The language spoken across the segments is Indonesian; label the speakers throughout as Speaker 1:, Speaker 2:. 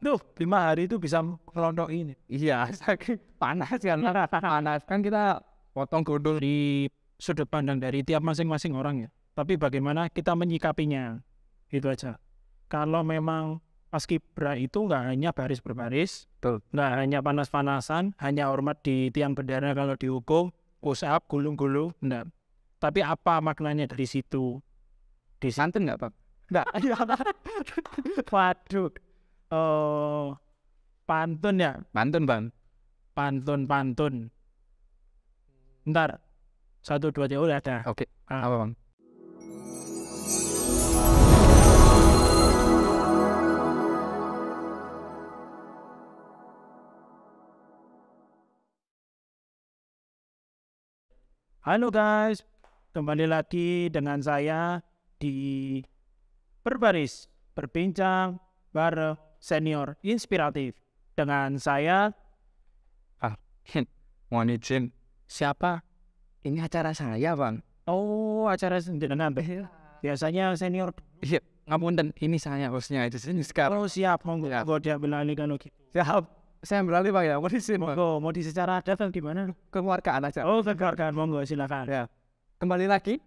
Speaker 1: itu 5 hari itu bisa melontok ini.
Speaker 2: Iya, saking panas kan. Panas kan kita potong gundul.
Speaker 1: Di sudut pandang dari tiap masing-masing orang ya. Tapi bagaimana kita menyikapinya, itu aja. Kalau memang paskibra itu nggak hanya baris berbaris,
Speaker 2: Betul.
Speaker 1: nggak hanya panas-panasan, hanya hormat di tiang bendera kalau dihukum, push up, gulung-gulung, enggak. Tapi apa maknanya dari situ? Di
Speaker 2: Santun nggak, Pak?
Speaker 1: enggak. Waduh. Pantun ya,
Speaker 2: Pantun, Bang.
Speaker 1: pantun. Ntar 1, 2, 3 udah ada.
Speaker 2: Oke.
Speaker 1: Ah.
Speaker 2: Apa, Bang?
Speaker 1: Halo guys, kembali lagi dengan saya di Berbaris Berbincang bareng Senior Inspiratif. Dengan saya,
Speaker 2: Mohon izin.
Speaker 1: siapa?
Speaker 2: Ini acara saya, Bang.
Speaker 1: Oh, acara jenengan. Biasanya senior.
Speaker 2: Iya, ngapunten. Ini saya hostnya itu sini sekarang.
Speaker 1: Oh siap, monggo.
Speaker 2: Siap.
Speaker 1: Monggo diambil alih kalau gitu.
Speaker 2: Siap. Saya beralih, Bang, ya. Mohon izin, Bang.
Speaker 1: Monggo, mau di secara adat atau gimana?
Speaker 2: Kekeluargaan aja.
Speaker 1: Oh, keluargaan, monggo silakan.
Speaker 2: Ya. Kembali lagi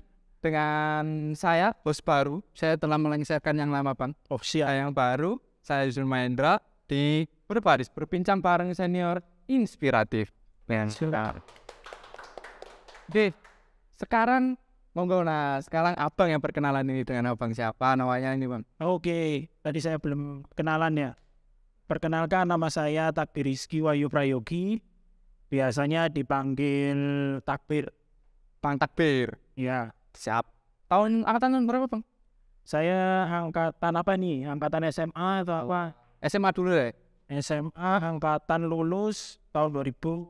Speaker 2: dengan saya, host baru. Saya telah melengsarkan yang lama, Bang.
Speaker 1: Oh siap.
Speaker 2: Saya yang baru, saya Yusuf Mahendra di Berbaris Berbincang bareng Senior Inspiratif.
Speaker 1: Silakan.
Speaker 2: Oke, sekarang monggo. Nah, sekarang abang yang perkenalan ini dengan abang siapa namanya ini, Bang?
Speaker 1: Oke, tadi saya belum kenalan ya. Perkenalkan, nama saya Takbir Rizky Wahyu Prayogi. Biasanya dipanggil Takbir.
Speaker 2: Bang Takbir.
Speaker 1: Ya,
Speaker 2: Siap. Tahun angkatan berapa, Bang?
Speaker 1: saya angkatan apa nih? Angkatan SMA atau apa?
Speaker 2: SMA dulu deh.
Speaker 1: SMA angkatan lulus tahun 2010.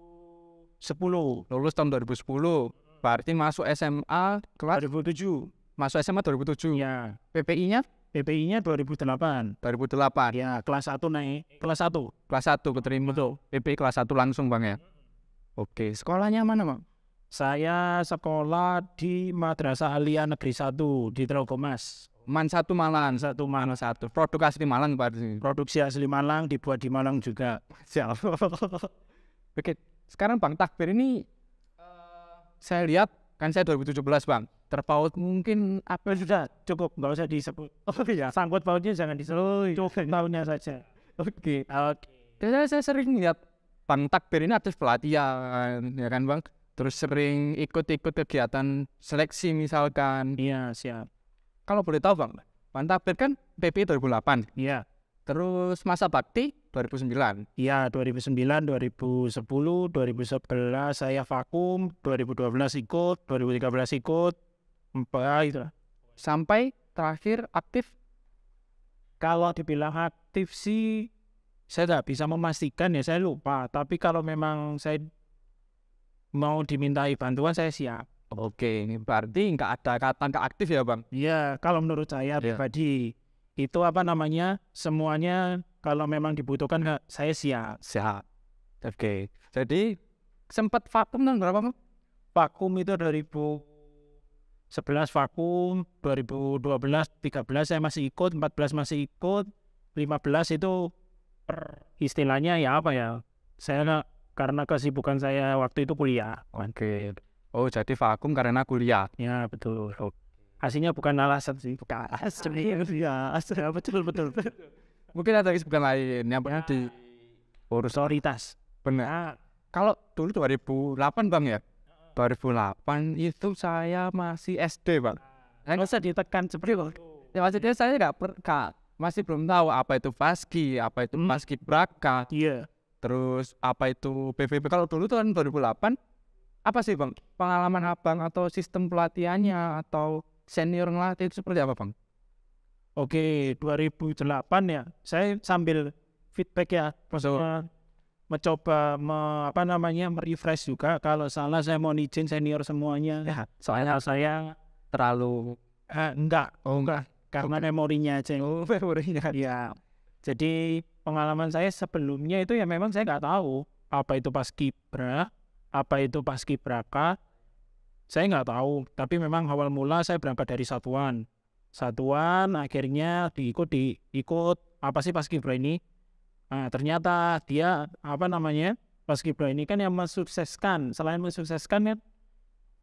Speaker 2: Lulus tahun 2010. Berarti masuk SMA kelas
Speaker 1: 2007.
Speaker 2: masuk SMA 2007.
Speaker 1: Ya,
Speaker 2: PPI-nya
Speaker 1: PPI-nya 2008.
Speaker 2: 2008.
Speaker 1: Ya, kelas 1 naik. Kelas 1.
Speaker 2: Kelas 1 keterima.
Speaker 1: Betul.
Speaker 2: PPI kelas 1 langsung, Bang, ya. Oke, sekolahnya mana, Bang?
Speaker 1: Saya sekolah di Madrasah Aliyah Negeri 1 di Telogomas.
Speaker 2: Man 1 Malang.
Speaker 1: 1 Malang.
Speaker 2: 1. Produk asli Malang, Pak.
Speaker 1: Produksi asli Malang, dibuat di Malang juga.
Speaker 2: Siap. Oke, sekarang Bang Takbir ini saya lihat kan saya 2017, Bang. Terpaut mungkin
Speaker 1: Apa sudah cukup, nggak usah disebut. Oh iya, sangkut pautnya jangan disebut. Cukup tahunnya saja.
Speaker 2: Oke.
Speaker 1: Oke.
Speaker 2: Saya sering lihat Bang Takbir ini aktif pelatihan, ya kan, Bang? Terus sering ikut-ikut kegiatan seleksi misalkan.
Speaker 1: Iya, siap.
Speaker 2: Kalau boleh tahu, Bang Takbir kan PPI 2008.
Speaker 1: Iya.
Speaker 2: Terus masa bakti 2009.
Speaker 1: Iya, 2009, 2010, 2011 saya vakum, 2012 ikut, 2013 ikut. Itu.
Speaker 2: Sampai terakhir aktif.
Speaker 1: Kalau dibilang aktif sih, saya nggak bisa memastikan ya, saya lupa. Tapi kalau memang saya mau dimintai bantuan, saya siap.
Speaker 2: Oke, ini berarti nggak ada kata nggak aktif ya, Bang?
Speaker 1: Iya, kalau menurut saya pribadi, itu apa namanya, semuanya kalau memang dibutuhkan, saya siap.
Speaker 2: Siap. Oke. Jadi sempat vakum tahun berapa, Bang?
Speaker 1: Vakum itu 2011 vakum, 2012, 13 saya masih ikut, 14 masih ikut, 15 itu istilahnya ya apa ya, saya karena kesibukan saya waktu itu kuliah.
Speaker 2: Oke. Oh, jadi vakum karena kuliah.
Speaker 1: Ya betul. Hasilnya bukan alasan sih, bukan alasan. Iya, betul.
Speaker 2: Mungkin ada kesibukan lain yang pernah di
Speaker 1: Otoritas.
Speaker 2: benar. Kalau dulu 2008, Bang, ya. 2008 itu saya masih SD, Bang.
Speaker 1: Nggak usah ditekan seperti itu.
Speaker 2: Ya, maksudnya saya masih belum tahu apa itu paski, apa itu paskibraka,
Speaker 1: Iya.
Speaker 2: terus apa itu PVP. Kalau dulu tahun 2008, apa sih, Bang, pengalaman abang atau sistem pelatihannya atau senior ngelatih itu seperti apa, Bang?
Speaker 1: Oke, 2008 ya. Saya sambil feedback ya, maksudnya mencoba merefresh juga. Kalau salah saya mau izin senior semuanya.
Speaker 2: Ya,
Speaker 1: Soalnya saya
Speaker 2: terlalu
Speaker 1: enggak, karena memorinya aja.
Speaker 2: oh, memorinya.
Speaker 1: Ya. Jadi pengalaman saya sebelumnya itu ya memang saya nggak tahu apa itu paskibra, apa itu paskibraka. Saya nggak tahu, tapi memang awal mula saya berangkat dari satuan, akhirnya diikut apa sih paskibra ini? Nah, ternyata dia apa namanya Paskibra ini kan yang mensukseskan, selain mensukseskan kan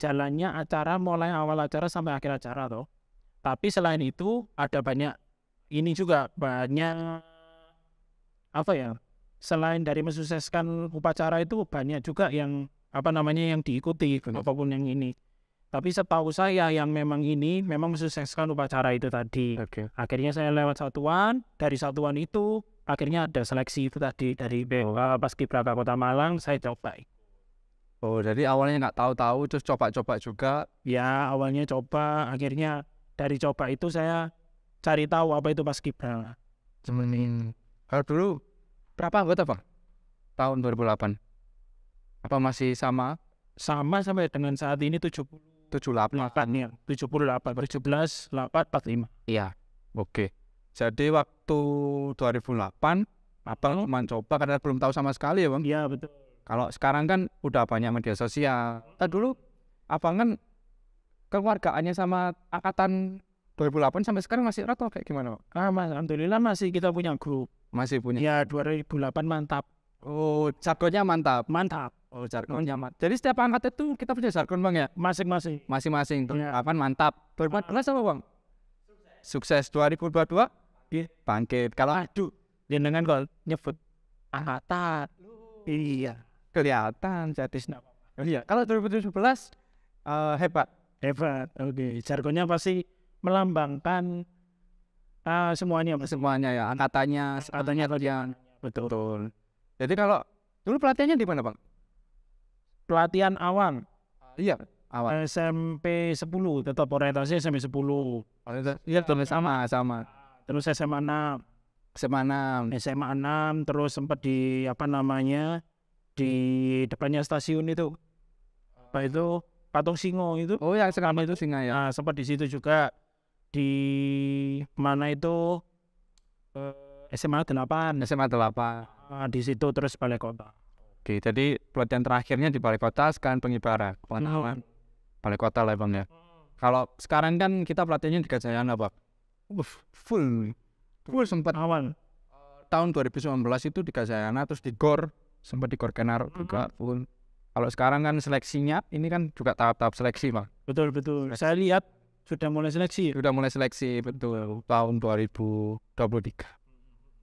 Speaker 1: jalannya acara mulai awal acara sampai akhir acara toh. Tapi selain itu ada banyak ini juga banyak apa ya? Selain dari mensukseskan upacara itu banyak juga yang apa namanya yang diikuti apapun yang ini. Tapi setahu saya yang memang ini memang mensukseskan upacara itu tadi.
Speaker 2: Oke.
Speaker 1: Akhirnya saya lewat satuan, dari satuan itu akhirnya ada seleksi itu tadi dari Paskibraka Kota Malang saya coba.
Speaker 2: Oh, jadi awalnya nggak tahu-tahu terus coba-coba juga.
Speaker 1: Ya awalnya coba, akhirnya dari coba itu saya cari tahu apa itu Paskibra.
Speaker 2: Kalau dulu berapa anggota Bang? Tahun 2008. Apa masih sama?
Speaker 1: Sama sampai dengan saat ini
Speaker 2: 78.
Speaker 1: 8 ya, 78, 17, 8, 45.
Speaker 2: Iya. Oke. Jadi waktu 2008 Abang cuma coba karena belum tahu sama sekali ya Bang.
Speaker 1: Iya betul.
Speaker 2: Kalau sekarang kan udah banyak media sosial. Dulu Abang kan keluargaannya sama angkatan 2008 sampai sekarang masih erat atau kayak gimana Bang?
Speaker 1: Alhamdulillah masih kita punya grup.
Speaker 2: Masih punya.
Speaker 1: Ya 2008 mantap.
Speaker 2: Oh, jargonnya mantap.
Speaker 1: Mantap.
Speaker 2: Oh, jargonnya mantap. Jadi setiap angkatan itu kita punya jargon Bang ya?
Speaker 1: Masing-masing.
Speaker 2: Masing-masing.
Speaker 1: Ya.
Speaker 2: 2008 mantap. 2014 apa Bang? Sukses. 2022 bangkit. Kalau
Speaker 1: Aduh, jenengan kok nyebut angkatan. Iya.
Speaker 2: kelihatan jadi oh, iya. Kalau 2017 hebat.
Speaker 1: Hebat. Oke. Jargonnya pasti melambangkan semuanya.
Speaker 2: Semuanya ya, angkatannya,
Speaker 1: Katanya
Speaker 2: kalian.
Speaker 1: betul.
Speaker 2: Betul. Jadi kalau dulu pelatihannya di mana Bang?
Speaker 1: Pelatihan awal
Speaker 2: Iya, awal.
Speaker 1: SMP 10, tetap orientasi SMP 10.
Speaker 2: Iya, terus sama.
Speaker 1: Terus SMA 6. SMA 6 terus sempat di apa namanya di depannya stasiun itu apa itu Patung Singo itu.
Speaker 2: Oh, yang sekarang itu Singa ya.
Speaker 1: Nah, sempat di situ juga di mana itu SMA 8.
Speaker 2: SMA 8.
Speaker 1: Di situ terus Balai Kota.
Speaker 2: Oke, jadi pelatihan terakhirnya di Balai Kota, sekarang pengibaran. Pengalaman Balai Kota lah Bang ya. Kalau sekarang kan kita pelatihannya di Gajayana Bang. Full sempat
Speaker 1: Awal
Speaker 2: tahun 2019 itu di Gajayana, terus di GOR, sempat di GOR Kenaro juga full. Kalau sekarang kan seleksinya ini kan juga tahap-tahap seleksi Bang.
Speaker 1: betul. Saya lihat sudah mulai seleksi.
Speaker 2: Sudah mulai seleksi betul tahun 2023.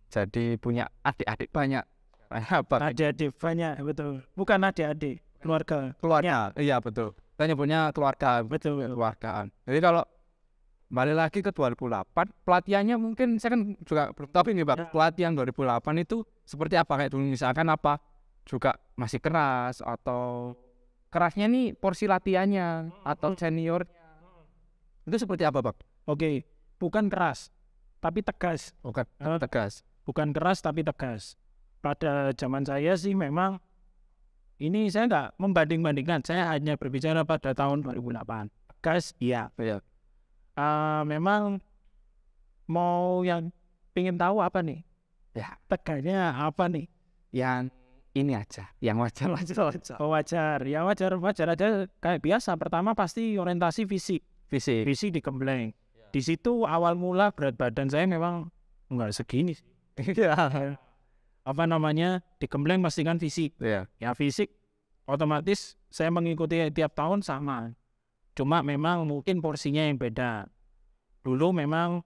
Speaker 2: Jadi punya adik-adik banyak.
Speaker 1: Adik-adik banyak, betul. Bukan adik-adik, keluarga.
Speaker 2: Iya betul. Kita nyebutnya keluarga.
Speaker 1: Betul.
Speaker 2: Keluargaan. Jadi kalau balik lagi ke 2008, pelatihannya mungkin saya kan juga belum tahu nih Bang. Pelatihan 2008 itu seperti apa kayak dulu, misalkan apa juga masih keras atau kerasnya nih porsi latihannya atau senior itu seperti apa Bang?
Speaker 1: Oke, bukan keras tapi tegas.
Speaker 2: Bukan tegas.
Speaker 1: Bukan keras tapi tegas. Pada zaman saya sih memang ini saya nggak membanding-bandingkan, saya hanya berbicara pada tahun 2008. Tegas, iya. Memang mau yang pengen tahu apa nih?
Speaker 2: Ya,
Speaker 1: tegasnya apa nih?
Speaker 2: yang ini aja, yang wajar.
Speaker 1: Oh, wajar. Ya wajar aja kayak biasa. Pertama pasti orientasi fisik di Gembleng. Di situ awal mula berat badan saya memang nggak segini sih. Apa namanya di Gembleng pasti kan fisik.
Speaker 2: Iya.
Speaker 1: Ya fisik otomatis saya mengikuti tiap tahun sama. Cuma memang mungkin porsinya yang beda. Dulu memang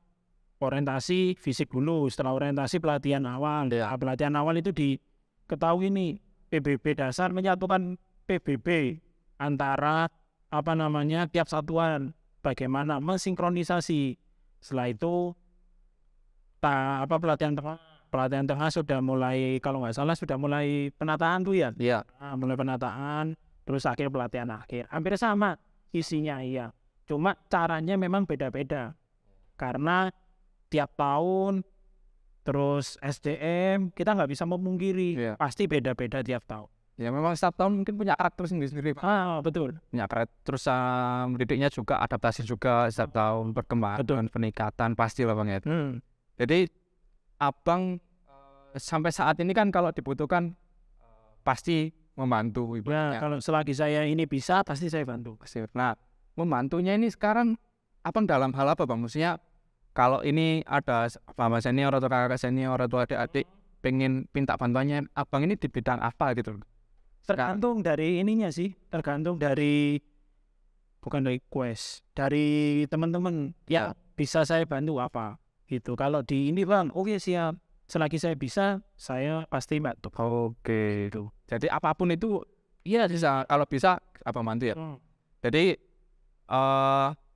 Speaker 1: orientasi fisik dulu, setelah orientasi pelatihan awal.
Speaker 2: Ya.
Speaker 1: Pelatihan awal itu diketahui nih PBB dasar menyatukan PBB antara apa namanya tiap satuan, bagaimana mensinkronisasi. Setelah itu pelatihan tengah sudah mulai, kalau nggak salah sudah mulai penataan tuh ya.
Speaker 2: Iya.
Speaker 1: Mulai penataan, terus akhir pelatihan akhir. Hampir sama isinya, iya. Cuma caranya memang beda-beda. Karena tiap tahun, terus SDM, kita nggak bisa memungkiri. Pasti beda-beda tiap tahun.
Speaker 2: Ya memang setiap tahun mungkin punya karakter sendiri-sendiri Pak.
Speaker 1: Betul.
Speaker 2: Punya karakter, terus didiknya juga adaptasi juga setiap tahun berkembang. Betul. Peningkatan pasti lah Bang ya. Jadi Abang sampai saat ini kan kalau dibutuhkan pasti membantu Ibu.
Speaker 1: Ya, kalau selagi saya ini bisa pasti saya bantu.
Speaker 2: Nah, membantunya ini sekarang Abang dalam hal apa Bang? Maksudnya kalau ini ada mama senior atau kakak senior atau adik-adik pengen minta bantuannya abang ini di bidang apa gitu.
Speaker 1: Tergantung dari ininya sih, tergantung dari bukan request dari teman-teman ya bisa saya bantu apa gitu. Kalau di ini bang, oke siap, selagi saya bisa saya pasti bantu.
Speaker 2: Oke itu. Jadi apapun itu iya bisa, kalau bisa abang bantu ya. Jadi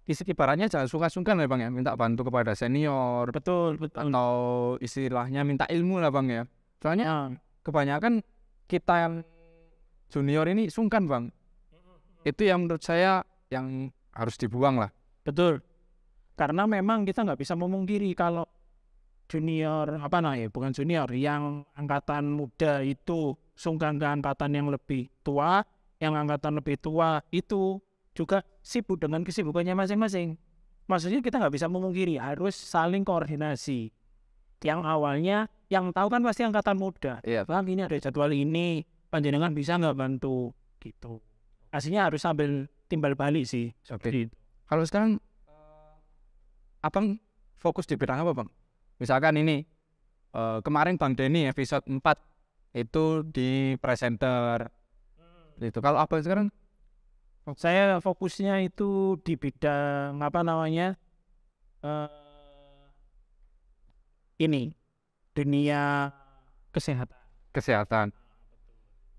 Speaker 2: ibaratnya jangan sungkan-sungkan ya bang ya, minta bantu kepada senior
Speaker 1: Betul
Speaker 2: atau istilahnya minta ilmu lah bang ya. Soalnya kebanyakan kita yang junior ini sungkan bang. Itu yang menurut saya yang harus dibuang lah.
Speaker 1: Betul. Karena memang kita nggak bisa memungkiri kalau junior bukan junior, yang angkatan muda itu sungkan ke angkatan yang lebih tua, yang angkatan lebih tua itu juga sibuk dengan kesibukannya masing-masing. Maksudnya kita nggak bisa memungkiri, harus saling koordinasi. Yang awalnya yang tahu kan pasti angkatan muda.
Speaker 2: Iya.
Speaker 1: Bang, ini ada jadwal ini, panjenengan bisa nggak bantu gitu. Aslinya harus sambil timbal balik sih.
Speaker 2: Oke. Kalau sekarang abang fokus di bidang apa bang? Misalkan ini kemarin Bang Denny episode 4 itu di presenter itu. Kalau abang sekarang?
Speaker 1: Saya fokusnya itu di bidang ini dunia
Speaker 2: kesehatan.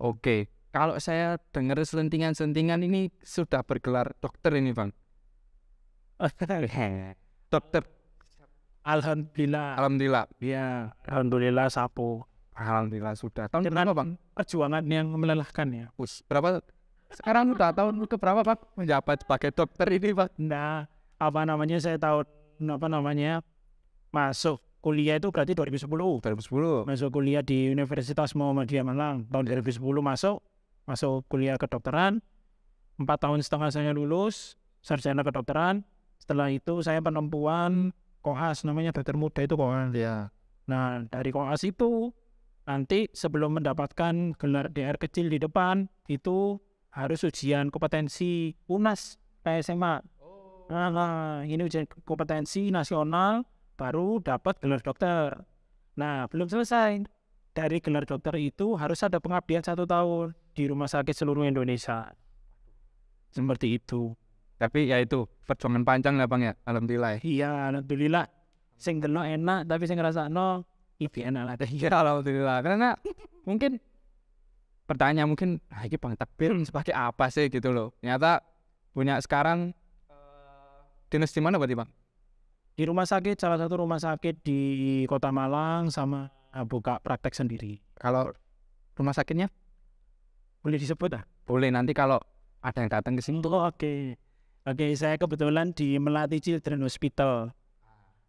Speaker 2: Oke. Kalau saya dengar selentingan-selentingan ini sudah bergelar dokter ini bang. Dokter.
Speaker 1: Alhamdulillah. Ya, alhamdulillah sapo.
Speaker 2: Alhamdulillah sudah. Tahun berapa bang?
Speaker 1: Perjuangan yang melelahkan ya.
Speaker 2: Berapa? Sekarang udah tahun ke berapa bang menjabat sebagai dokter ini bang?
Speaker 1: Nah, saya tahun masuk kuliah itu berarti 2010. Masuk kuliah di Universitas Muhammadiyah Malang tahun 2010 masuk kuliah kedokteran. 4 tahun setengah saya lulus sarjana kedokteran. Setelah itu saya penempuan koas, namanya dokter muda itu koas.
Speaker 2: Ya.
Speaker 1: Nah, dari koas itu nanti sebelum mendapatkan gelar DR kecil di depan itu harus ujian kompetensi UNAS kayak SMA. Nah, ini ujian kompetensi nasional baru dapat gelar dokter. Nah, belum selesai. Dari gelar dokter itu harus ada pengabdian 1 tahun di rumah sakit seluruh Indonesia. Seperti itu.
Speaker 2: Tapi ya itu perjuangan panjang lah bang ya. Alhamdulillah.
Speaker 1: Iya, alhamdulillah. Sing delok enak tapi sing ngrasakno iki enak lah.
Speaker 2: Ya alhamdulillah. Karena mungkin pertanyaan mungkin ini Bang Takbir sebagai apa sih gitu loh. Ternyata punya sekarang dinas di mana berarti bang?
Speaker 1: Di rumah sakit, salah satu rumah sakit di Kota Malang, sama buka praktek sendiri.
Speaker 2: Kalau rumah sakitnya
Speaker 1: boleh disebut ah?
Speaker 2: Boleh, nanti kalau ada yang datang ke sini.
Speaker 1: Oke, saya kebetulan di Melati Children Hospital.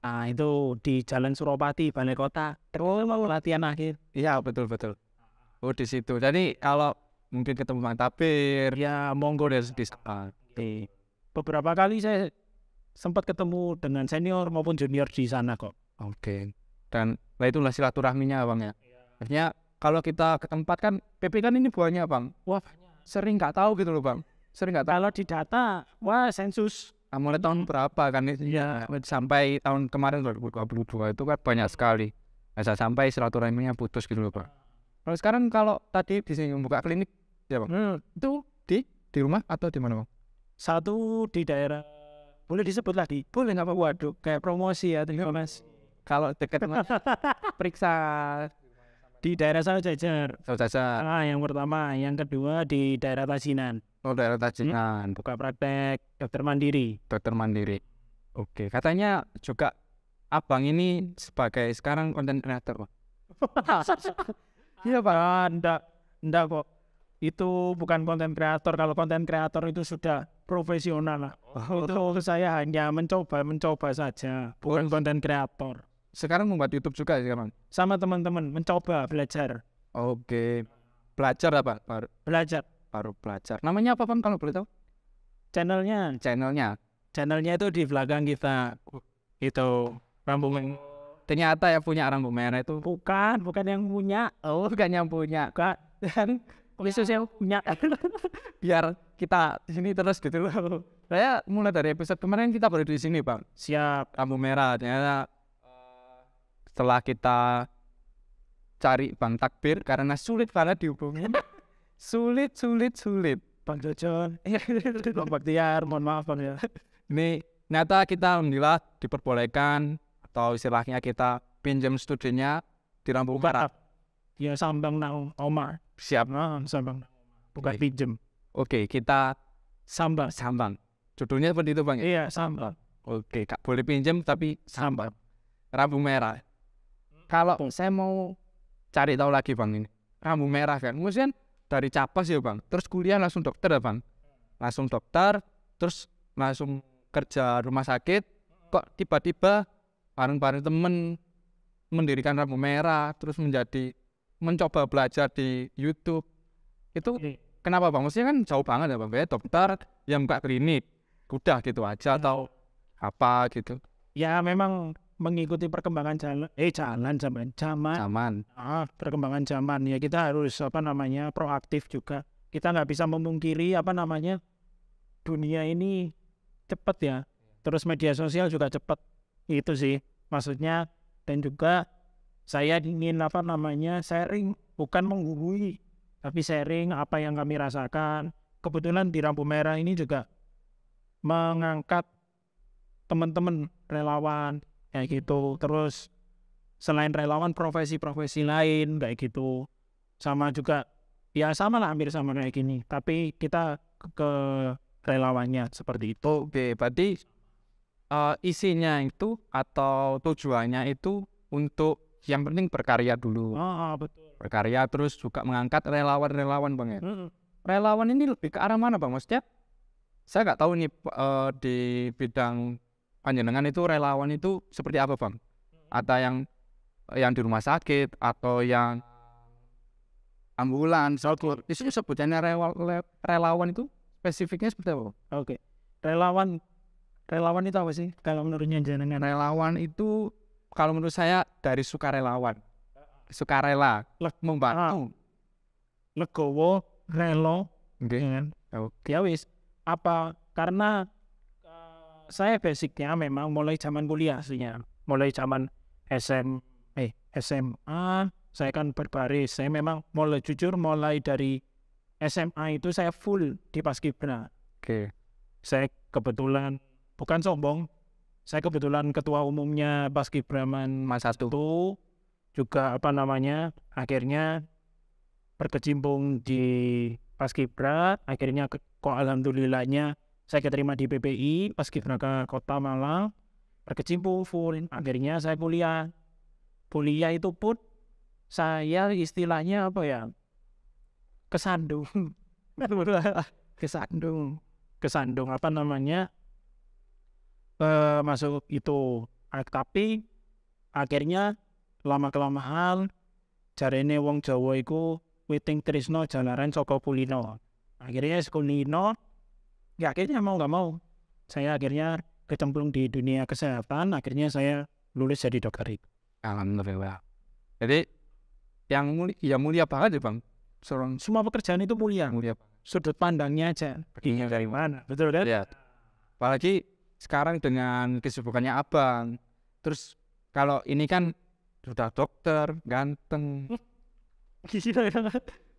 Speaker 1: Nah, itu di Jalan Suropati, Balai Kota. Terus mau latihan akhir.
Speaker 2: Iya, betul. Oh, di situ. Jadi kalau mungkin ketemu Bang Tapir,
Speaker 1: ya monggo deh di sana. Beberapa kali saya sempat ketemu dengan senior maupun junior di sana kok.
Speaker 2: Oke. Dan itulah silaturahminya bang ya. Akhirnya kalau kita ke tempat kan PP kan ini buahnya bang.
Speaker 1: Wah,
Speaker 2: sering nggak tahu gitu loh bang.
Speaker 1: Kalau di data, wah sensus.
Speaker 2: Mulai tahun berapa kan ya, sampai tahun kemarin 2022 itu kan banyak sekali. Bisa sampai silaturahminya putus gitu loh bang. Kalau sekarang kalau tadi di sini membuka klinik ya bang. Itu di rumah atau di mana bang?
Speaker 1: Satu di daerah, boleh disebut lagi? Boleh nggak apa? Waduh, kayak promosi ya, mas.
Speaker 2: Kalau dekat periksa
Speaker 1: di daerah Saujajar.
Speaker 2: Saujajar.
Speaker 1: Yang pertama, yang kedua di daerah Tajinan.
Speaker 2: Oh, daerah Tajinan.
Speaker 1: Buka praktek dokter mandiri.
Speaker 2: Oke, katanya juga abang ini sebagai sekarang konten kreator, Pak.
Speaker 1: Iya, Pak. Enggak kok. Itu bukan konten kreator. Kalau konten kreator itu sudah profesional lah. Itu saya hanya mencoba saja, bukan konten kreator.
Speaker 2: Sekarang membuat YouTube juga sih, Bang?
Speaker 1: Sama teman-teman, mencoba belajar.
Speaker 2: Oke. Belajar apa? Baru belajar. Namanya apa, Bang, kalau boleh tahu?
Speaker 1: Channelnya itu di belakang kita. Itu rambu merah.
Speaker 2: Ternyata ya punya rambu merah itu.
Speaker 1: Bukan yang punya.
Speaker 2: Oh, bukan yang punya.
Speaker 1: Dan khususnya punya.
Speaker 2: Biar kita di sini terus gitu loh. Saya mulai dari episode kemarin kita baru di sini, Bang.
Speaker 1: Siap.
Speaker 2: Rambu merah. Ternyata setelah kita cari Bang Takbir karena sulit banget dihubungin. sulit.
Speaker 1: Bang Jojon, Bang Baktiar, mohon maaf Bang ya.
Speaker 2: Ini nyata kita alhamdulillah diperbolehkan atau istilahnya kita pinjam studinya di Rampung Barat.
Speaker 1: Ya sambang nang Omar.
Speaker 2: Siap.
Speaker 1: Sambang nang Omar. Bukan
Speaker 2: Oke.
Speaker 1: pinjem.
Speaker 2: Oke, kita
Speaker 1: Sambang.
Speaker 2: judulnya seperti itu Bang.
Speaker 1: Iya, sambang.
Speaker 2: Oke, Kak, boleh pinjam tapi sambal. Rambu merah. Kalau saya mau cari tahu lagi Bang ini. Rambu merah kan. Maksudnya dari Capas ya Bang. Terus kuliah langsung dokter ya Bang. Langsung dokter, terus langsung kerja rumah sakit. Kok tiba-tiba bareng-bareng temen mendirikan Rambu Merah, terus mencoba belajar di YouTube. Itu kenapa Bang? Maksudnya kan jauh banget ya Bang. Kayak dokter yang buka klinik. Udah gitu aja atau apa gitu.
Speaker 1: Ya memang mengikuti perkembangan zaman. Perkembangan zaman ya kita harus proaktif juga. Kita nggak bisa memungkiri dunia ini cepet ya. Terus media sosial juga cepet. Itu sih maksudnya. Dan juga saya ingin sharing, bukan menggurui, tapi sharing apa yang kami rasakan. Kebetulan di Rambu Merah ini juga mengangkat teman-teman relawan kayak gitu. Terus selain relawan profesi-profesi lain kayak gitu. Sama juga ya sama lah, hampir sama kayak gini. Tapi kita ke relawannya seperti itu.
Speaker 2: Oke, berarti isinya itu atau tujuannya itu untuk yang penting berkarya dulu.
Speaker 1: Betul.
Speaker 2: Berkarya terus juga mengangkat relawan-relawan Bang ya. Relawan ini lebih ke arah mana Bang? Maksudnya saya nggak tahu nih di bidang panjenengan itu relawan itu seperti apa Bang? Ada yang di rumah sakit atau yang ambulans. Itu sebutannya relawan itu spesifiknya seperti apa Bang?
Speaker 1: Oke. Relawan itu apa sih kalau menurutnya jenengan?
Speaker 2: Relawan itu kalau menurut saya dari sukarelawan. Sukarela membantu.
Speaker 1: Legowo, relo,
Speaker 2: Oke.
Speaker 1: ya wis. Apa karena saya basicnya memang mulai zaman kuliah aslinya, mulai zaman SMA saya kan berbaris. Saya memang mulai dari SMA itu saya full di Paskibra.
Speaker 2: Oke.
Speaker 1: Saya kebetulan bukan sombong, saya kebetulan ketua umumnya Paskibraman
Speaker 2: Mas satu.
Speaker 1: Juga akhirnya berkecimpung di Paskibra. Akhirnya kok alhamdulillahnya saya keterima di PPI Paskibraka Kota Malang, berkecimpung full. Akhirnya saya kuliah itu pun saya istilahnya kesandung masuk itu. Tapi akhirnya lama-kelamaan jarene wong Jawa iku witing tresno jalaran saka kulino. Akhirnya kulino ya akhirnya mau nggak mau saya akhirnya kecemplung di dunia kesehatan. Akhirnya saya lulus jadi dokter.
Speaker 2: Alhamdulillah. Jadi yang mulia banget ya Bang.
Speaker 1: Semua pekerjaan itu mulia. Sudut pandangnya aja. Perginya dari mana? Betul kan?
Speaker 2: Ya. Apalagi sekarang dengan kesibukannya Abang. Terus kalau ini kan sudah dokter, ganteng.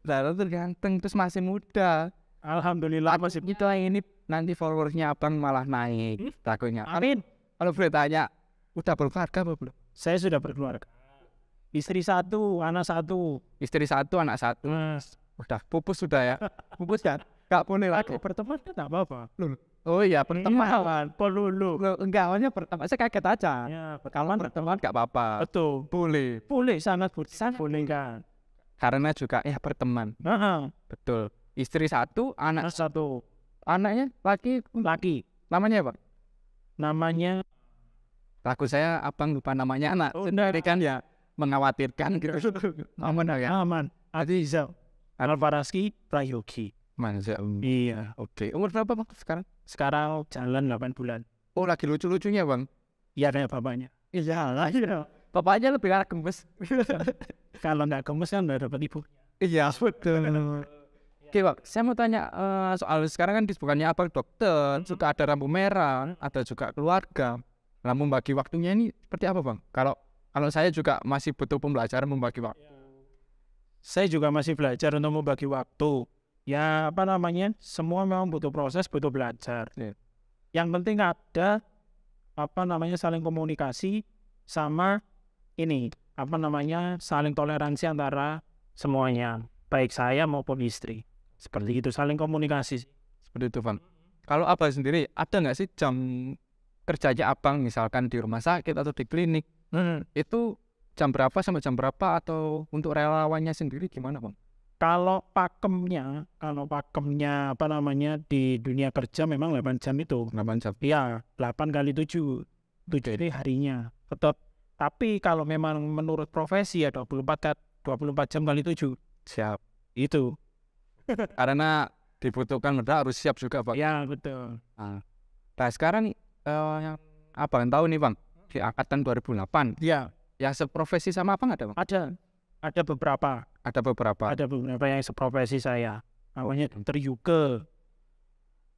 Speaker 2: Dokter ganteng, terus masih muda.
Speaker 1: Alhamdulillah masih
Speaker 2: itu ini nanti followersnya Abang malah naik. Takutnya.
Speaker 1: Amin.
Speaker 2: Kalau boleh tanya, udah berkeluarga apa belum?
Speaker 1: Saya sudah berkeluarga. Istri 1, anak 1.
Speaker 2: Istri 1, anak 1. Udah pupus sudah ya. Pupus kan? Gak boleh lagi.
Speaker 1: Berteman kan tak apa-apa.
Speaker 2: Oh iya, berteman.
Speaker 1: Pelulu.
Speaker 2: Enggak, awalnya berteman. Saya kaget aja.
Speaker 1: Ya,
Speaker 2: Kalau berteman gak apa-apa.
Speaker 1: Betul. Boleh, sangat boleh kan.
Speaker 2: Karena juga berteman. Betul. Istri 1, anak
Speaker 1: 1.
Speaker 2: Anaknya laki. Namanya apa?
Speaker 1: Namanya
Speaker 2: Takut saya Abang lupa namanya anak. Sendiri kan ya mengkhawatirkan gitu. Aman ya?
Speaker 1: Aman. Adizal Alvaraski Prayogi.
Speaker 2: Mantap.
Speaker 1: Iya.
Speaker 2: Oke. Umur berapa Bang sekarang?
Speaker 1: Sekarang jalan 8 bulan.
Speaker 2: Oh, lagi lucu-lucunya Bang.
Speaker 1: Iya kayak bapaknya.
Speaker 2: Iya. Bapaknya lebih arah gemes.
Speaker 1: Kalau nggak gemes kan nggak dapat ibu.
Speaker 2: Iya, betul. Oke Bang, saya mau tanya soal sekarang kan kesibukannya Abang dokter, juga ada Rambu Merah, ada juga keluarga. Nah, membagi waktunya ini seperti apa Bang? Kalau saya juga masih butuh pembelajaran membagi waktu.
Speaker 1: saya juga masih belajar untuk membagi waktu. Ya apa namanya, semua memang butuh proses, butuh belajar.
Speaker 2: Iya.
Speaker 1: Yang penting ada apa namanya saling komunikasi sama ini apa namanya saling toleransi antara semuanya, baik saya maupun istri. Seperti itu, saling komunikasi.
Speaker 2: Seperti itu, Bang. Kalau Abang sendiri, ada nggak sih jam kerjanya Abang, misalkan di rumah sakit atau di klinik, itu jam berapa sampai jam berapa, atau untuk relawannya sendiri gimana, Bang?
Speaker 1: Kalau pakemnya apa namanya di dunia kerja memang 8 jam itu.
Speaker 2: 8 jam.
Speaker 1: Iya, 8 kali 7. 7 itu harinya. Tetap. Tapi kalau memang menurut profesi ya 24 jam kali 7.
Speaker 2: Siap.
Speaker 1: Itu.
Speaker 2: Karena dibutuhkan mendadak harus siap juga, Bang.
Speaker 1: Ya, betul.
Speaker 2: Nah, sekarang yang Abang tahu nih, Bang, di angkatan 2008,
Speaker 1: Ya,
Speaker 2: yang seprofesi sama Abang ada, Bang?
Speaker 1: ada beberapa.
Speaker 2: Ada beberapa.
Speaker 1: Ada beberapa yang seprofesi saya. Namanya Dokter Yuke.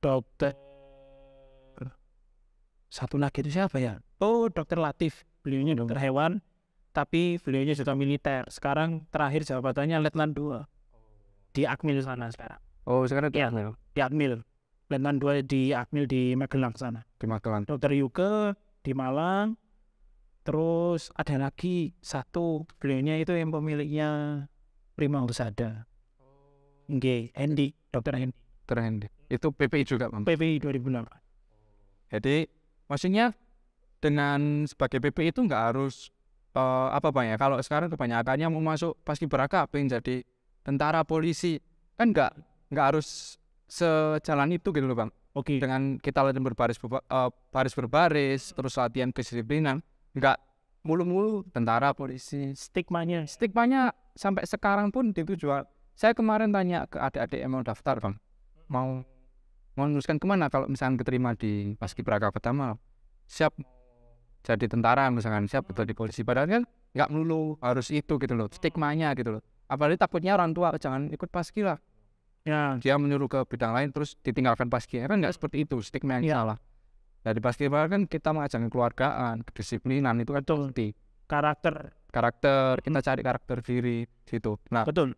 Speaker 1: Dokter satu lagi itu siapa ya? Oh, Dokter Latif. Beliaunya dokter hewan, tapi beliaunya juga militer. Sekarang terakhir jabatannya Letnan 2 di Akmil sana sekarang.
Speaker 2: Oh, sekarang
Speaker 1: Iya, di Akmil. Letnan 2 di Akmil di Magelang sana.
Speaker 2: di Magelang.
Speaker 1: Dokter Yuke di Malang. Terus ada lagi satu, beliaunya itu yang pemiliknya Prima Husada. Nggih, Hendy, Dokter Hendy.
Speaker 2: Terhendi. Itu PPI juga, Bang.
Speaker 1: PPI 2008.
Speaker 2: Jadi maksudnya dengan sebagai PPI itu nggak harus apa, Bang, ya? Kalau sekarang kebanyakannya mau masuk paskibraka pengen jadi tentara, polisi, kan nggak harus sejalan itu gitu loh, Bang.
Speaker 1: Oke.
Speaker 2: Dengan kita latihan baris berbaris, terus latihan kedisiplinan, nggak mulu-mulu tentara, polisi.
Speaker 1: Stigmanya
Speaker 2: Sampai sekarang pun itu jual. Saya kemarin tanya ke adik-adik yang mau daftar, Bang, mau menuliskan kemana kalau misalkan keterima di paskibraka pertama, siap jadi tentara misalkan, siap betul di polisi, padahal kan nggak melulu harus itu gitu loh, stigmanya gitu loh. Apalagi takutnya orang tua jangan ikut paski lah,
Speaker 1: ya,
Speaker 2: dia menyuruh ke bidang lain terus ditinggalkan paski, kan nggak seperti itu, stigma yang
Speaker 1: Ya.
Speaker 2: salah. Dari paskibraka kan kita mengajarkan keluargaan, kedisiplinan, itu kan
Speaker 1: Betul.
Speaker 2: penting.
Speaker 1: karakter.
Speaker 2: Kita cari karakter diri gitu. Nah,
Speaker 1: Betul.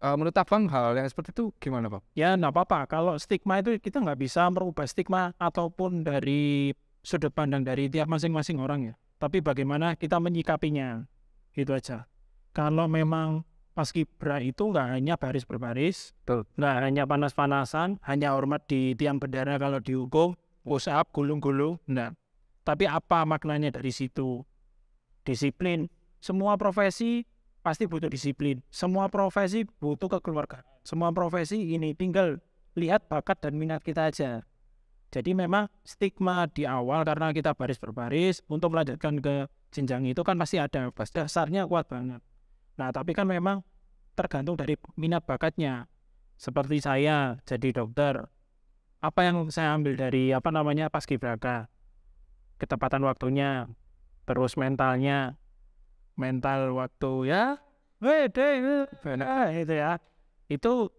Speaker 2: menurut Abang hal yang seperti itu gimana, Bang?
Speaker 1: Ya nggak apa-apa. Kalau stigma itu kita nggak bisa merubah stigma ataupun dari sudut pandang dari tiap masing-masing orang ya. Tapi bagaimana kita menyikapinya, itu aja. Kalau memang paskibra itu nggak hanya baris berbaris,
Speaker 2: Betul.
Speaker 1: nggak hanya panas-panasan, hanya hormat di tiang bendera kalau dihukum, push up, gulung-gulung, nah. Tapi apa maknanya dari situ? Disiplin. Semua profesi pasti butuh disiplin. Semua profesi butuh kekeluargaan. Semua profesi ini tinggal lihat bakat dan minat kita aja. Jadi memang stigma di awal karena kita baris berbaris untuk melanjutkan ke jenjang itu kan pasti ada. Dasarnya kuat banget. Nah, tapi kan memang tergantung dari minat bakatnya. Seperti saya jadi dokter. Apa yang saya ambil dari apa namanya paskibraka? Ketepatan waktunya, terus mental waktu ya, itu ya. Itu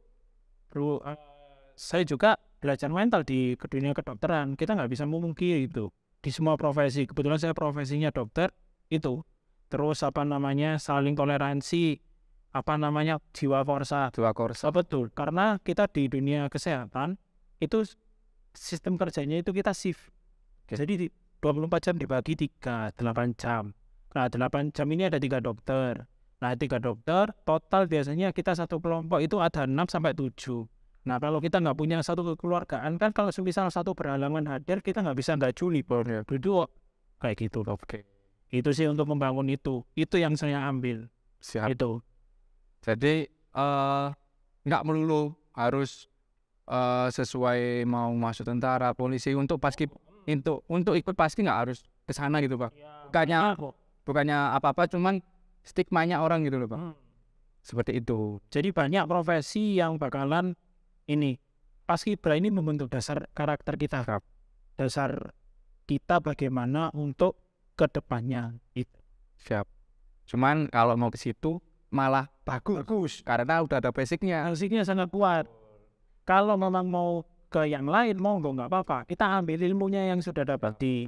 Speaker 1: saya juga belajar mental di dunia kedokteran. Kita nggak bisa memungkiri itu di semua profesi. Kebetulan saya profesinya dokter itu. Terus apa namanya saling toleransi, apa namanya jiwa korsa. Betul, karena kita di dunia kesehatan itu sistem kerjanya itu kita shift. Jadi 24 jam dibagi 3, 8 jam. Nah, 8 jam ini ada 3 dokter. Nah, 3 dokter, total biasanya kita satu kelompok itu ada 6 sampai 7. Nah, kalau kita nggak punya satu kekeluargaan, kan kalau misal satu berhalangan hadir, kita nggak bisa nggak juli, berdua. Kayak gitu, Oke. Itu sih untuk membangun itu. Itu yang saya ambil.
Speaker 2: Siap.
Speaker 1: Itu.
Speaker 2: Jadi, nggak melulu harus sesuai mau masuk tentara, polisi, untuk ikut paski nggak harus ke sana gitu, Pak. Bukannya apa-apa, cuman stigmanya orang gitu loh, Pak. Seperti itu.
Speaker 1: Jadi banyak profesi yang bakalan ini. Paskibra ini membentuk dasar karakter kita. Dasar kita bagaimana untuk kedepannya.
Speaker 2: Siap. Cuman kalau mau ke situ malah bagus. Karena udah ada basicnya.
Speaker 1: Basicnya sangat kuat. Kalau memang mau ke yang lain, monggo nggak apa-apa. Kita ambil ilmunya yang sudah dapat di.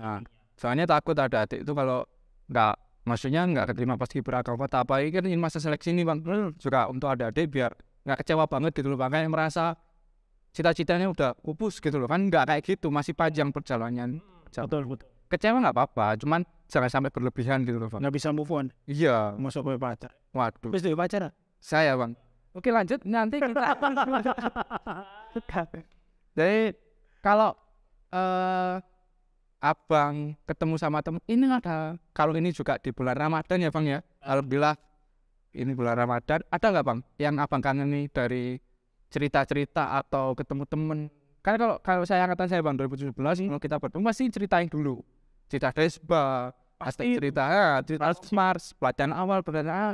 Speaker 2: Soalnya takut ada adik itu kalau nggak maksudnya nggak keterima paskibraka apa ini kan ini masa seleksi ini bang, juga untuk adik-adik biar nggak kecewa banget gitu loh bang, kayak merasa cita-citanya udah pupus gitu loh kan, nggak kayak gitu, masih panjang perjalanan.
Speaker 1: Betul.
Speaker 2: Kecewa nggak apa-apa, cuman jangan sampai berlebihan gitu loh bang.
Speaker 1: Nggak bisa move on.
Speaker 2: Iya,
Speaker 1: Masuk ke pacar.
Speaker 2: waduh,
Speaker 1: Terus dia pacar.
Speaker 2: saya bang. Oke lanjut nanti kita. Jadi kalau abang ketemu sama temen ini ada, kalau ini juga di bulan Ramadan ya bang ya, alhamdulillah ini bulan Ramadan, ada nggak bang yang abang kangen nih dari cerita-cerita atau ketemu temen? Karena kalau saya angkatan saya bang 2017 kalau kita bertemu pasti ceritain dulu cerita Desba, pasti cerita Mars, pelatihan awal,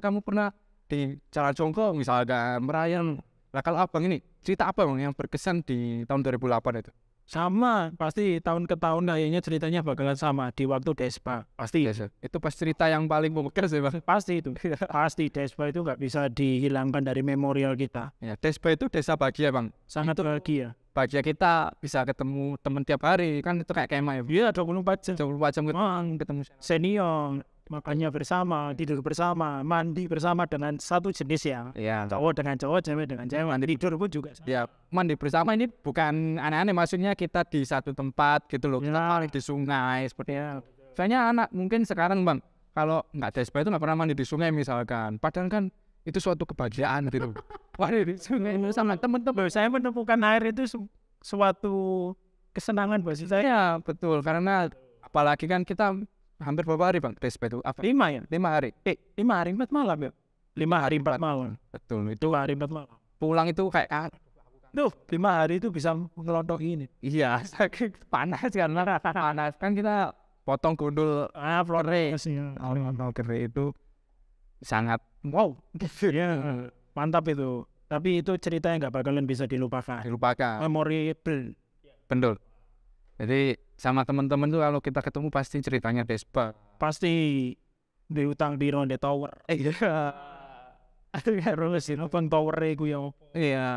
Speaker 2: kamu pernah di Jalan Jongkong misalkan merayan. Nah kalau abang ini cerita apa bang yang berkesan di tahun 2008 itu?
Speaker 1: Sama, pasti tahun ke tahun kayaknya ceritanya bakalan sama di waktu Despa. Pasti.
Speaker 2: Yes, itu pas cerita yang paling membekas ya bang.
Speaker 1: Pasti itu. Pasti Despa itu nggak bisa dihilangkan dari memorial kita.
Speaker 2: Ya, Desba itu desa bahagia bang.
Speaker 1: Sangat bahagia.
Speaker 2: Bahagia kita bisa ketemu teman tiap hari kan, itu kayak kemah ya.
Speaker 1: Iya, 24 jam.
Speaker 2: 24 jam ketemu
Speaker 1: Senior, makannya bersama, tidur bersama, mandi bersama dengan satu jenis ya.
Speaker 2: Iya,
Speaker 1: Cowok dengan cowok, cewek dengan cewek. Tidur pun juga.
Speaker 2: ya mandi bersama ini bukan aneh-aneh, maksudnya kita di satu tempat gitu loh,
Speaker 1: Ya,
Speaker 2: di sungai seperti
Speaker 1: ya.
Speaker 2: soalnya anak mungkin sekarang bang kalau nggak Desba itu nggak pernah mandi di sungai misalkan, padahal kan itu suatu kebahagiaan gitu. Wah di sungai itu sama temen-temen
Speaker 1: Saya menemukan air itu suatu kesenangan buat saya.
Speaker 2: ya betul, karena apalagi kan kita hampir berapa hari bang Desba itu apa
Speaker 1: 5 ya?
Speaker 2: 5 hari
Speaker 1: 5 hari 4 malam ya? 5 hari 4 malam.
Speaker 2: betul, itu
Speaker 1: 2 hari 4 malam.
Speaker 2: pulang itu kayak
Speaker 1: Tuh, 5 hari itu bisa ngelontok ini.
Speaker 2: iya saking panas karena panas kan, kita potong gundul
Speaker 1: Flores ya.
Speaker 2: kere itu sangat
Speaker 1: Wow, ya, mantap itu. Tapi itu cerita yang nggak bakalan bisa dilupakan.
Speaker 2: dilupakan.
Speaker 1: Memorable.
Speaker 2: Betul. Jadi sama teman-teman tuh kalau kita ketemu pasti ceritanya Desba.
Speaker 1: Pasti diutang di Ronde Tower.
Speaker 2: Iya.
Speaker 1: Terus Bang Tower itu ya.
Speaker 2: Iya.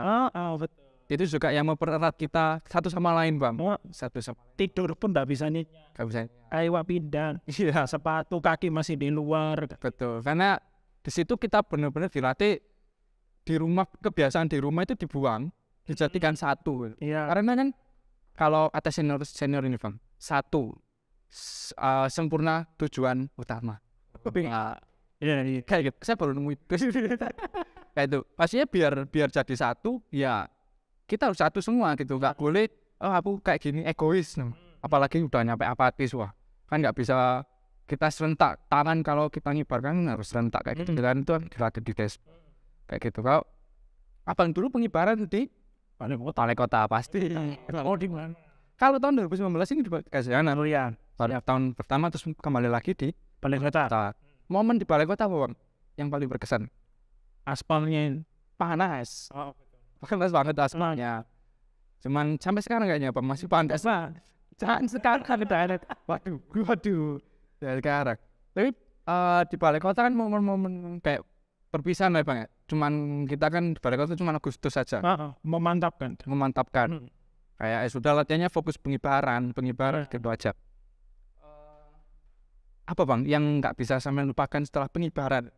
Speaker 1: Betul.
Speaker 2: Itu juga yang mempererat kita satu sama lain, Bang. Satu sama lain.
Speaker 1: Tidur pun nggak bisa nih.
Speaker 2: Gak bisa.
Speaker 1: Kayak pindah.
Speaker 2: Iya.
Speaker 1: Sepatu kaki masih di luar.
Speaker 2: Betul. Karena di situ kita benar-benar dilatih, di rumah, kebiasaan di rumah itu dibuang, dijadikan satu.
Speaker 1: Iya.
Speaker 2: Karena kan kalau kata senior ini Bang, satu sempurna tujuan utama.
Speaker 1: Iya.
Speaker 2: Kayak gitu. Saya baru nemu itu. Kayak itu. Pastinya biar jadi satu, ya kita harus satu semua gitu. Nggak boleh aku kayak gini egois. Apalagi udah nyampe apatis, wah kan nggak bisa kita serentak tangan, kalau kita ngibarkan harus serentak kayak gitu. Dan itu dilatih di des kayak gitu. Kalau abang dulu pengibaran di Balai Kota pasti.
Speaker 1: Oh di mana?
Speaker 2: Kalau tahun 2019 ini di Kasianan.
Speaker 1: Oh iya.
Speaker 2: Pada tahun pertama terus kembali lagi di
Speaker 1: Balai Kota.
Speaker 2: Momen di Balai Kota apa Bang yang paling berkesan?
Speaker 1: Aspalnya
Speaker 2: Panas.
Speaker 1: Oh,
Speaker 2: Panas banget aspalnya. Cuman sampai sekarang kayaknya Bang masih panas. Jangan sekarang ada. Waduh. Dari sekarang. Tapi di Balai Kota kan momen-momen kayak perpisahan lah Bang ya. Cuman kita kan di Balai Kota cuma Agustus saja.
Speaker 1: memantapkan.
Speaker 2: Kayak sudah latihannya fokus pengibaran gitu aja. Apa Bang yang nggak bisa sampai lupakan setelah pengibaran?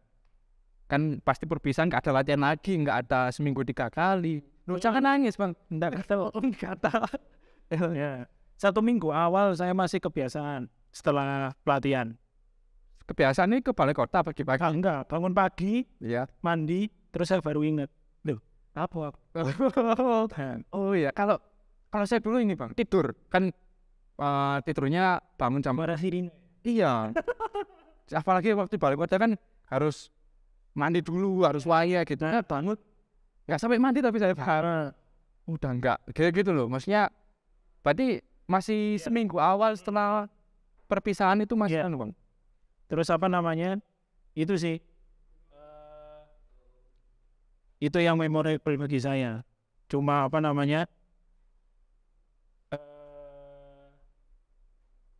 Speaker 2: Kan pasti perpisahan, nggak ada latihan lagi, nggak ada seminggu 3 kali. Lu jangan nangis Bang. Nggak kata.
Speaker 1: Ya. 1 minggu awal saya masih kebiasaan setelah pelatihan.
Speaker 2: Kebiasaan ini ke Balai Kota pagi-pagi?
Speaker 1: Enggak, bangun pagi,
Speaker 2: Iya.
Speaker 1: mandi, terus saya baru ingat. Loh, apa?
Speaker 2: Oh iya, kalau saya dulu ini Bang, tidur. Kan tidurnya bangun jam
Speaker 1: Sirine.
Speaker 2: iya. Apalagi waktu Balai Kota kan harus mandi dulu, harus waya gitu.
Speaker 1: Bangun.
Speaker 2: Nggak sampai mandi tapi saya udah enggak. Kayak gitu loh. Maksudnya berarti masih seminggu awal setelah perpisahan itu masih Bang.
Speaker 1: Terus apa namanya? Itu sih. Itu yang memorable bagi saya. Cuma apa namanya?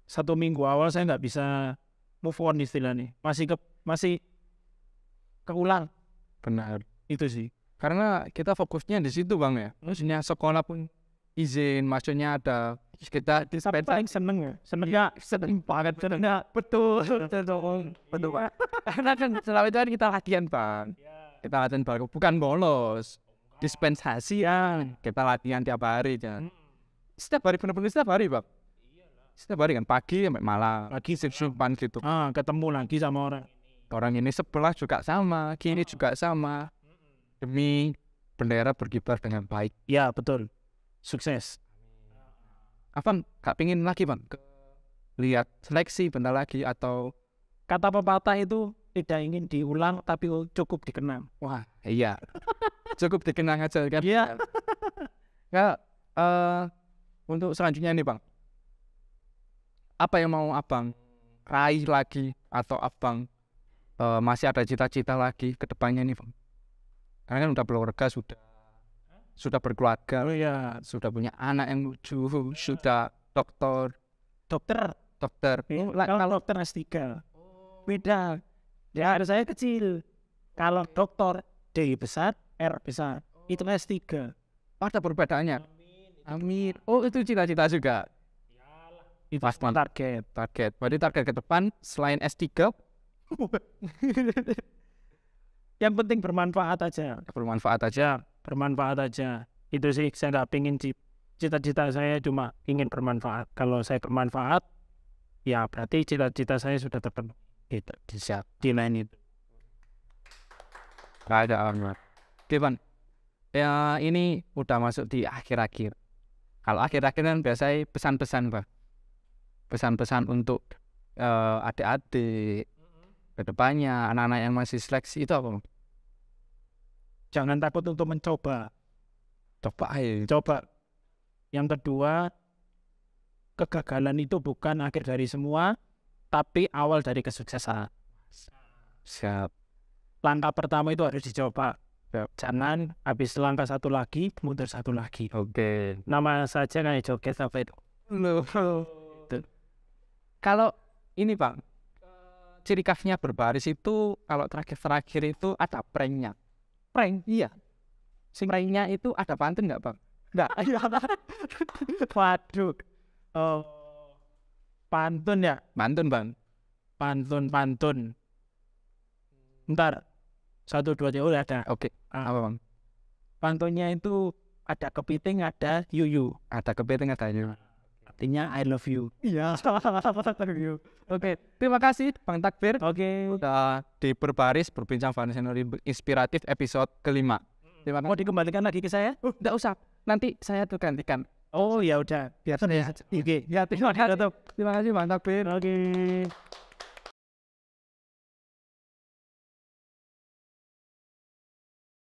Speaker 1: 1 minggu awal saya nggak bisa move on istilahnya. Masih keulang.
Speaker 2: Benar.
Speaker 1: Itu sih.
Speaker 2: Karena kita fokusnya di situ Bang ya. Maksudnya sekolah pun izin, maksudnya ada kita
Speaker 1: Tapi
Speaker 2: dispensa.
Speaker 1: paling seneng ya, seneng banget, senengnya betul, betul Pak.
Speaker 2: Karena kan selama itu kan kita latihan bang, kita latihan baru, bukan bolos, dispensasi ya, kita latihan tiap hari kan. Setiap hari bener-bener setiap hari bang. Setiap hari kan pagi sampai malam,
Speaker 1: Lagi
Speaker 2: simpan gitu.
Speaker 1: ketemu lagi sama orang.
Speaker 2: Orang ini sebelah juga sama, kini juga sama. Demi bendera berkibar dengan baik.
Speaker 1: Ya betul, sukses.
Speaker 2: Abang gak pingin lagi bang lihat seleksi bentar lagi atau
Speaker 1: Kata pepatah itu tidak ingin diulang tapi cukup dikenang.
Speaker 2: wah iya cukup dikenang aja kan.
Speaker 1: Iya.
Speaker 2: Ya, untuk selanjutnya nih bang, apa yang mau abang raih lagi atau abang masih ada cita-cita lagi ke depannya nih bang? Karena kan udah berkeluarga, sudah berkeluarga,
Speaker 1: Oh iya,
Speaker 2: sudah punya anak yang lucu, sudah dokter.
Speaker 1: kalau dokter S3 beda. Ya ada saya kecil. Kalau dokter D besar, R besar. Itu S3.
Speaker 2: Ada perbedaannya. Amin. Oh itu cita-cita juga.
Speaker 1: Itu
Speaker 2: Pas
Speaker 1: target.
Speaker 2: Berarti target ke depan selain S3
Speaker 1: Yang penting bermanfaat aja.
Speaker 2: bermanfaat aja.
Speaker 1: Bermanfaat aja. Itu sih saya nggak pengen cita-cita saya cuma ingin bermanfaat. Kalau saya bermanfaat, ya berarti cita-cita saya sudah terpenuhi. Gitu, siap di lain itu.
Speaker 2: Gak ada amat. Oke Van, ya ini udah masuk di akhir-akhir. Kalau akhir-akhir kan biasanya pesan-pesan Pak. Pesan-pesan untuk adik-adik kedepannya, anak-anak yang masih seleksi itu apa?
Speaker 1: Jangan takut untuk mencoba.
Speaker 2: Coba aja.
Speaker 1: Coba. Yang kedua, kegagalan itu bukan akhir dari semua, tapi awal dari kesuksesan.
Speaker 2: Siap.
Speaker 1: Langkah pertama itu harus dicoba.
Speaker 2: Siap.
Speaker 1: Jangan habis langkah satu lagi, mundur satu lagi.
Speaker 2: Oke.
Speaker 1: Nama saja kayak joget apa itu.
Speaker 2: Loh. Kalau ini Bang, ciri khasnya berbaris itu kalau terakhir-terakhir itu ada pranknya. Prank, iya. Pranknya itu ada pantun nggak Bang?
Speaker 1: Nggak, waduh. Oh, pantun ya?
Speaker 2: Pantun Bang.
Speaker 1: Pantun. Ntar, 1, 2, 3, udah ada.
Speaker 2: Oke. Apa Bang?
Speaker 1: Pantunnya itu ada kepiting, ada yuyu.
Speaker 2: Ada kepiting ada ini.
Speaker 1: Artinya I love you. Iya.
Speaker 2: Oke, terima kasih Bang Takbir.
Speaker 1: Oke.
Speaker 2: Udah di Berbaris berbincang Vanessa inspiratif episode kelima. Terima
Speaker 1: Mau
Speaker 2: kasih.
Speaker 1: dikembalikan lagi ke saya?
Speaker 2: Nggak usah. Nanti saya tuh gantikan.
Speaker 1: Oh ya udah. Biar saya. Oke.
Speaker 2: Ya terima kasih. Terima kasih Bang Takbir.
Speaker 1: Oke.